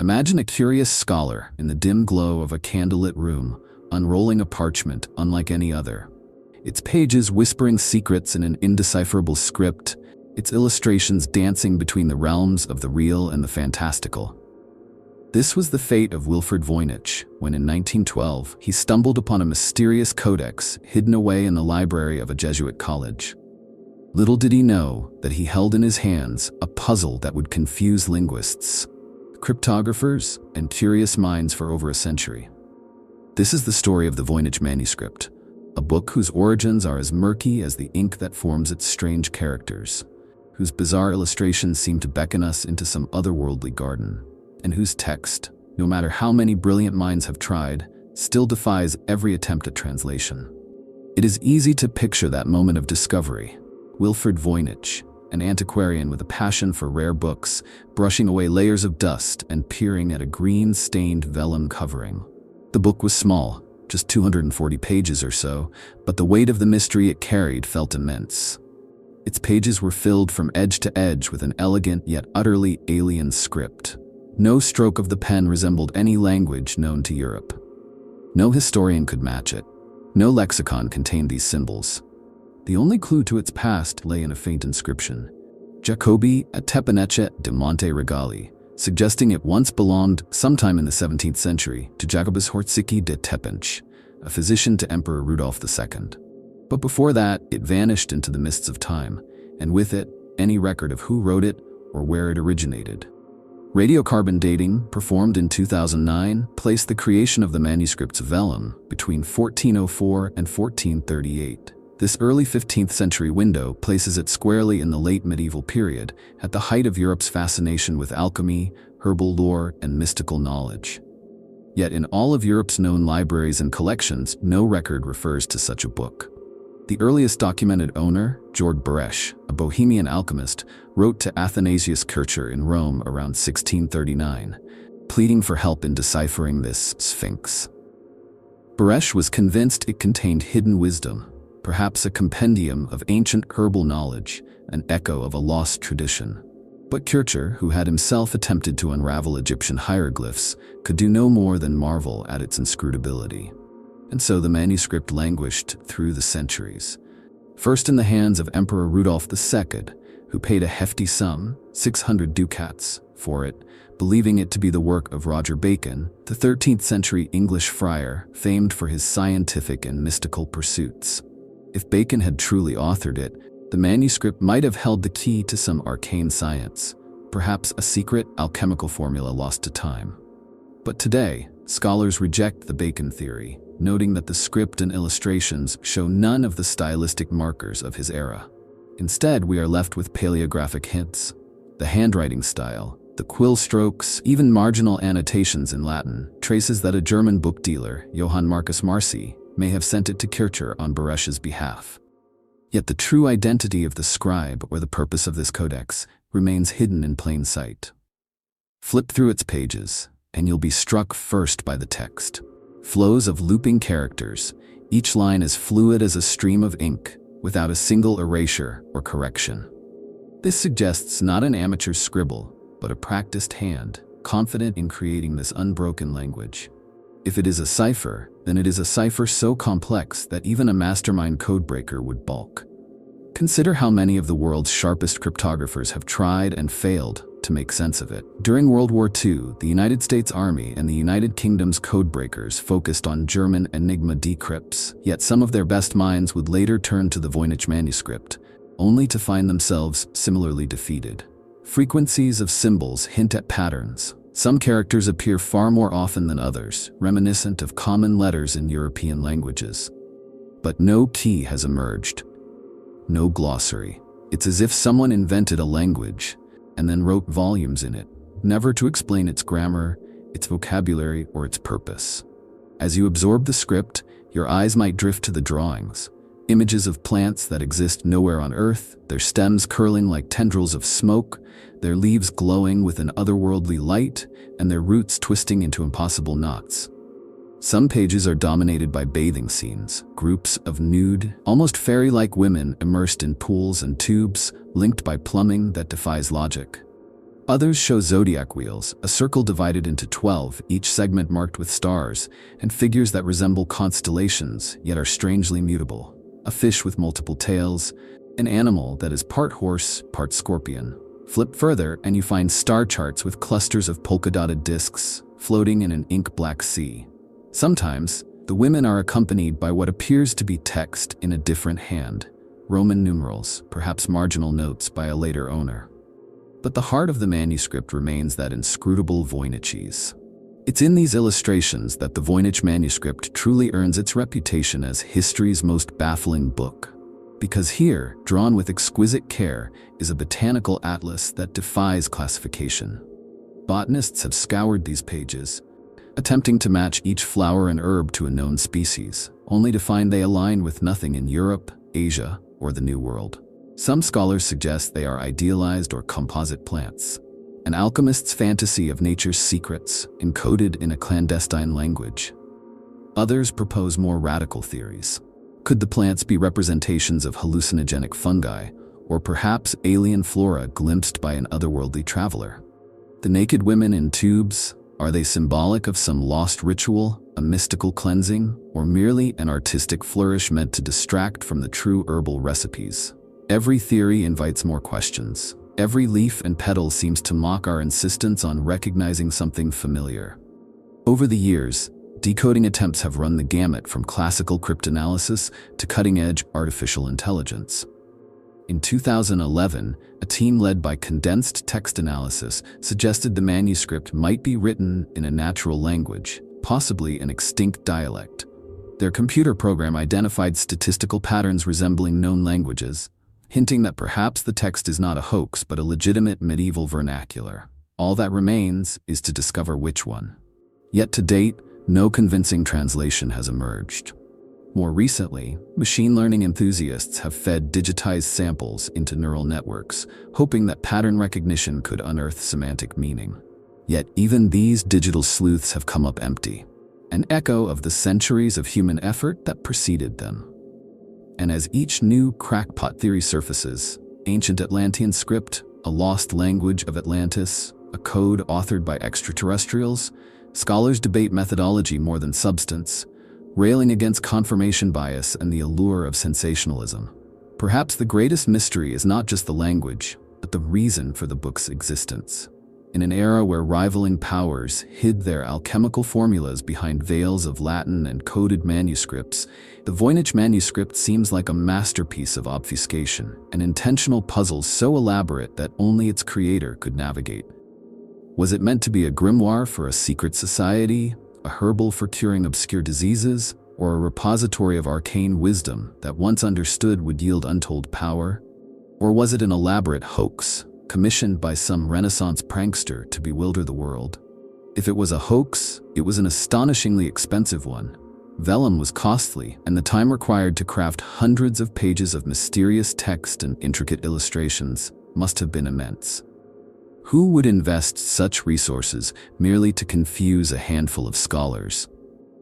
Imagine a curious scholar in the dim glow of a candlelit room, unrolling a parchment unlike any other. Its pages whispering secrets in an indecipherable script, its illustrations dancing between the realms of the real and the fantastical. This was the fate of Wilfrid Voynich when in 1912 he stumbled upon a mysterious codex hidden away in the library of a Jesuit college. Little did he know that he held in his hands a puzzle that would confuse linguists, cryptographers, and curious minds for over a century. This is the story of the Voynich Manuscript, a book whose origins are as murky as the ink that forms its strange characters, whose bizarre illustrations seem to beckon us into some otherworldly garden, and whose text, no matter how many brilliant minds have tried, still defies every attempt at translation. It is easy to picture that moment of discovery. Wilfrid Voynich, an antiquarian with a passion for rare books, brushing away layers of dust and peering at a green-stained vellum covering. The book was small, just 240 pages or so, but the weight of the mystery it carried felt immense. Its pages were filled from edge to edge with an elegant yet utterly alien script. No stroke of the pen resembled any language known to Europe. No historian could match it. No lexicon contained these symbols. The only clue to its past lay in a faint inscription, Jacobi a Tepanece de Monte Regali, suggesting it once belonged, sometime in the 17th century, to Jacobus Hortzicki de Tepench, a physician to Emperor Rudolf II. But before that, it vanished into the mists of time, and with it, any record of who wrote it or where it originated. Radiocarbon dating, performed in 2009, placed the creation of the manuscript's vellum between 1404 and 1438. This early 15th century window places it squarely in the late medieval period, at the height of Europe's fascination with alchemy, herbal lore, and mystical knowledge. Yet in all of Europe's known libraries and collections, no record refers to such a book. The earliest documented owner, George Beresch, a Bohemian alchemist, wrote to Athanasius Kircher in Rome around 1639, pleading for help in deciphering this sphinx. Beresch was convinced it contained hidden wisdom, perhaps a compendium of ancient herbal knowledge, an echo of a lost tradition. But Kircher, who had himself attempted to unravel Egyptian hieroglyphs, could do no more than marvel at its inscrutability. And so the manuscript languished through the centuries. First in the hands of Emperor Rudolf II, who paid a hefty sum, 600 ducats, for it, believing it to be the work of Roger Bacon, the 13th century English friar famed for his scientific and mystical pursuits. If Bacon had truly authored it, the manuscript might have held the key to some arcane science, perhaps a secret alchemical formula lost to time. But today, scholars reject the Bacon theory, noting that the script and illustrations show none of the stylistic markers of his era. Instead, we are left with paleographic hints, the handwriting style, the quill strokes, even marginal annotations in Latin, traces that a German book dealer, Johann Marcus Marci, may have sent it to Kircher on Beresch's behalf. Yet the true identity of the scribe or the purpose of this codex remains hidden in plain sight. Flip through its pages, and you'll be struck first by the text. Flows of looping characters, each line as fluid as a stream of ink, without a single erasure or correction. This suggests not an amateur's scribble, but a practiced hand, confident in creating this unbroken language. If it is a cipher, then it is a cipher so complex that even a mastermind codebreaker would balk. Consider how many of the world's sharpest cryptographers have tried and failed to make sense of it. During World War II, the United States Army and the United Kingdom's codebreakers focused on German Enigma decrypts, yet some of their best minds would later turn to the Voynich Manuscript, only to find themselves similarly defeated. Frequencies of symbols hint at patterns. Some characters appear far more often than others, reminiscent of common letters in European languages. But no key has emerged. No glossary. It's as if someone invented a language and then wrote volumes in it, never to explain its grammar, its vocabulary, or its purpose. As you absorb the script, your eyes might drift to the drawings. Images of plants that exist nowhere on Earth, their stems curling like tendrils of smoke, their leaves glowing with an otherworldly light, and their roots twisting into impossible knots. Some pages are dominated by bathing scenes, groups of nude, almost fairy-like women immersed in pools and tubes, linked by plumbing that defies logic. Others show zodiac wheels, a circle divided into 12, each segment marked with stars, and figures that resemble constellations, yet are strangely mutable. A fish with multiple tails, an animal that is part horse, part scorpion. Flip further and you find star charts with clusters of polka-dotted discs floating in an ink-black sea. Sometimes, the women are accompanied by what appears to be text in a different hand, Roman numerals, perhaps marginal notes by a later owner. But the heart of the manuscript remains that inscrutable Voynichese. It's in these illustrations that the Voynich Manuscript truly earns its reputation as history's most baffling book. Because here, drawn with exquisite care, is a botanical atlas that defies classification. Botanists have scoured these pages, attempting to match each flower and herb to a known species, only to find they align with nothing in Europe, Asia, or the New World. Some scholars suggest they are idealized or composite plants, an alchemist's fantasy of nature's secrets encoded in a clandestine language. Others propose more radical theories. Could the plants be representations of hallucinogenic fungi, or perhaps alien flora glimpsed by an otherworldly traveler? The naked women in tubes, are they symbolic of some lost ritual, a mystical cleansing, or merely an artistic flourish meant to distract from the true herbal recipes? Every theory invites more questions. Every leaf and petal seems to mock our insistence on recognizing something familiar. Over the years, decoding attempts have run the gamut from classical cryptanalysis to cutting-edge artificial intelligence. In 2011, a team led by condensed text analysis suggested the manuscript might be written in a natural language, possibly an extinct dialect. Their computer program identified statistical patterns resembling known languages, hinting that perhaps the text is not a hoax but a legitimate medieval vernacular. All that remains is to discover which one. Yet to date, no convincing translation has emerged. More recently, machine learning enthusiasts have fed digitized samples into neural networks, hoping that pattern recognition could unearth semantic meaning. Yet even these digital sleuths have come up empty, an echo of the centuries of human effort that preceded them. And as each new crackpot theory surfaces, ancient Atlantean script, a lost language of Atlantis, a code authored by extraterrestrials, scholars debate methodology more than substance, railing against confirmation bias and the allure of sensationalism. Perhaps the greatest mystery is not just the language, but the reason for the book's existence. In an era where rivaling powers hid their alchemical formulas behind veils of Latin and coded manuscripts, the Voynich Manuscript seems like a masterpiece of obfuscation, an intentional puzzle so elaborate that only its creator could navigate. Was it meant to be a grimoire for a secret society, a herbal for curing obscure diseases, or a repository of arcane wisdom that once understood would yield untold power? Or was it an elaborate hoax, commissioned by some Renaissance prankster to bewilder the world? If it was a hoax, it was an astonishingly expensive one. Vellum was costly, and the time required to craft hundreds of pages of mysterious text and intricate illustrations must have been immense. Who would invest such resources merely to confuse a handful of scholars?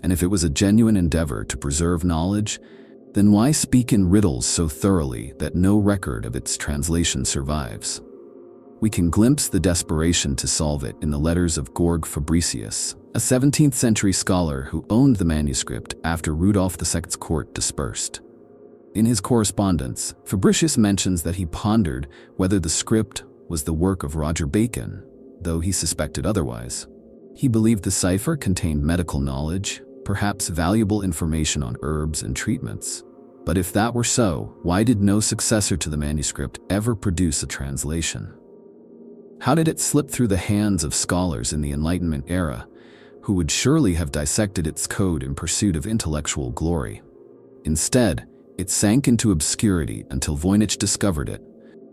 And if it was a genuine endeavor to preserve knowledge, then why speak in riddles so thoroughly that no record of its translation survives? We can glimpse the desperation to solve it in the letters of Georg Fabricius, a 17th century scholar who owned the manuscript after Rudolf II's court dispersed. In his correspondence, Fabricius mentions that he pondered whether the script was the work of Roger Bacon, though he suspected otherwise. He believed the cipher contained medical knowledge, perhaps valuable information on herbs and treatments. But if that were so, why did no successor to the manuscript ever produce a translation? How did it slip through the hands of scholars in the Enlightenment era, who would surely have dissected its code in pursuit of intellectual glory? Instead, it sank into obscurity until Voynich discovered it,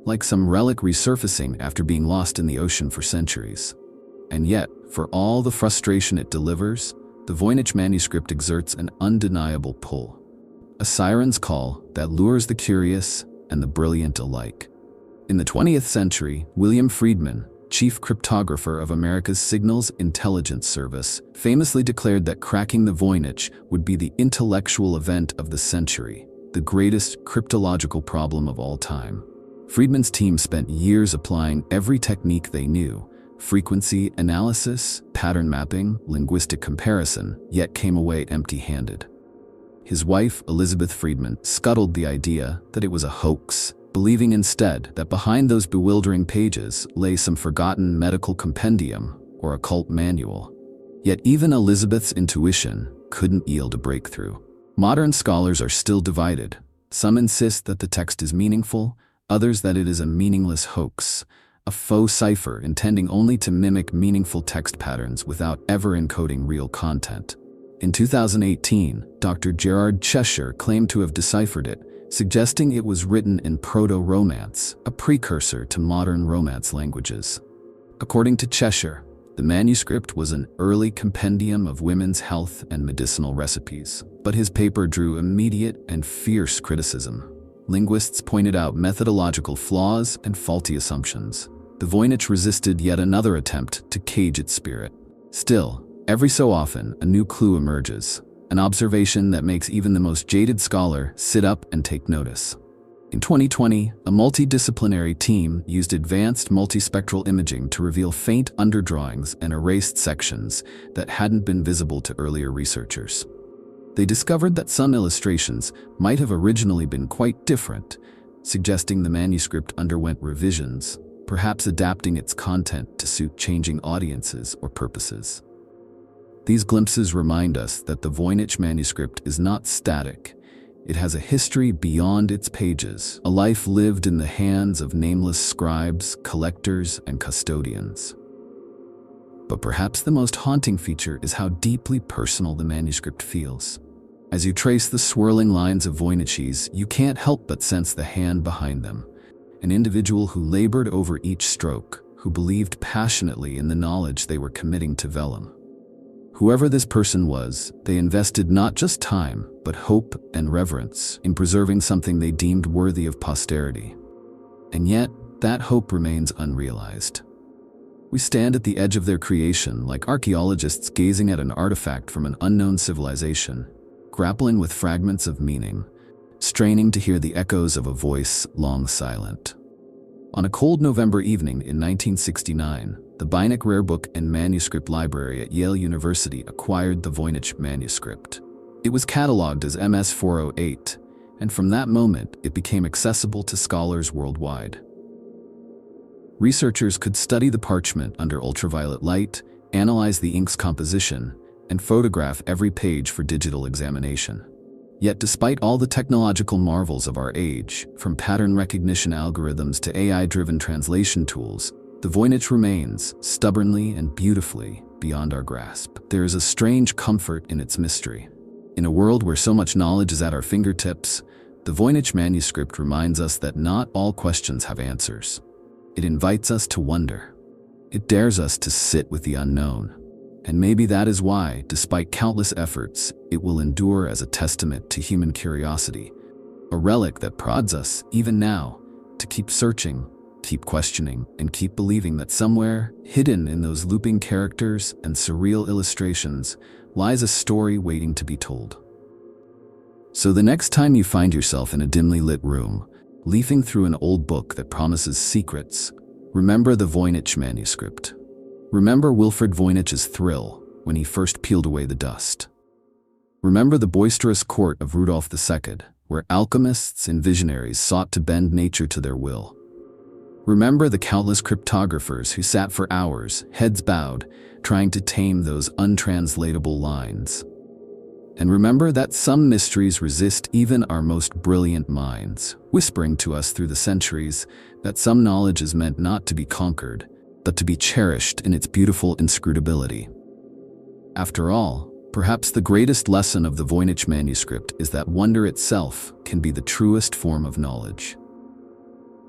like some relic resurfacing after being lost in the ocean for centuries. And yet, for all the frustration it delivers, the Voynich manuscript exerts an undeniable pull. A siren's call that lures the curious and the brilliant alike. In the 20th century, William Friedman, chief cryptographer of America's Signals Intelligence Service, famously declared that cracking the Voynich would be the intellectual event of the century, the greatest cryptological problem of all time. Friedman's team spent years applying every technique they knew: frequency analysis, pattern mapping, linguistic comparison, yet came away empty-handed. His wife, Elizabeth Friedman, scuttled the idea that it was a hoax, believing instead that behind those bewildering pages lay some forgotten medical compendium or occult manual. Yet even Elizabeth's intuition couldn't yield a breakthrough. Modern scholars are still divided. Some insist that the text is meaningful, others that it is a meaningless hoax, a faux cipher intending only to mimic meaningful text patterns without ever encoding real content. In 2018, Dr. Gerard Cheshire claimed to have deciphered it, suggesting it was written in Proto-Romance, a precursor to modern Romance languages. According to Cheshire, the manuscript was an early compendium of women's health and medicinal recipes, but his paper drew immediate and fierce criticism. Linguists pointed out methodological flaws and faulty assumptions. The Voynich resisted yet another attempt to cage its spirit. Still, every so often, a new clue emerges, an observation that makes even the most jaded scholar sit up and take notice. In 2020, a multidisciplinary team used advanced multispectral imaging to reveal faint underdrawings and erased sections that hadn't been visible to earlier researchers. They discovered that some illustrations might have originally been quite different, suggesting the manuscript underwent revisions, perhaps adapting its content to suit changing audiences or purposes. These glimpses remind us that the Voynich manuscript is not static. It has a history beyond its pages, a life lived in the hands of nameless scribes, collectors, and custodians. But perhaps the most haunting feature is how deeply personal the manuscript feels. As you trace the swirling lines of Voyniches, you can't help but sense the hand behind them, an individual who labored over each stroke, who believed passionately in the knowledge they were committing to vellum. Whoever this person was, they invested not just time, but hope and reverence in preserving something they deemed worthy of posterity. And yet, that hope remains unrealized. We stand at the edge of their creation like archaeologists gazing at an artifact from an unknown civilization, grappling with fragments of meaning, straining to hear the echoes of a voice long silent. On a cold November evening in 1969, the Voynich Rare Book and Manuscript Library at Yale University acquired the Voynich manuscript. It was catalogued as MS-408, and from that moment it became accessible to scholars worldwide. Researchers could study the parchment under ultraviolet light, analyze the ink's composition, and photograph every page for digital examination. Yet despite all the technological marvels of our age, from pattern recognition algorithms to AI-driven translation tools, the Voynich remains, stubbornly and beautifully, beyond our grasp. There is a strange comfort in its mystery. In a world where so much knowledge is at our fingertips, the Voynich manuscript reminds us that not all questions have answers. It invites us to wonder. It dares us to sit with the unknown. And maybe that is why, despite countless efforts, it will endure as a testament to human curiosity, a relic that prods us, even now, to keep searching, keep questioning, and keep believing that somewhere, hidden in those looping characters and surreal illustrations, lies a story waiting to be told. So the next time you find yourself in a dimly lit room, leafing through an old book that promises secrets, remember the Voynich manuscript. Remember Wilfrid Voynich's thrill when he first peeled away the dust. Remember the boisterous court of Rudolf II, where alchemists and visionaries sought to bend nature to their will. Remember the countless cryptographers who sat for hours, heads bowed, trying to tame those untranslatable lines. And remember that some mysteries resist even our most brilliant minds, whispering to us through the centuries that some knowledge is meant not to be conquered, but to be cherished in its beautiful inscrutability. After all, perhaps the greatest lesson of the Voynich manuscript is that wonder itself can be the truest form of knowledge.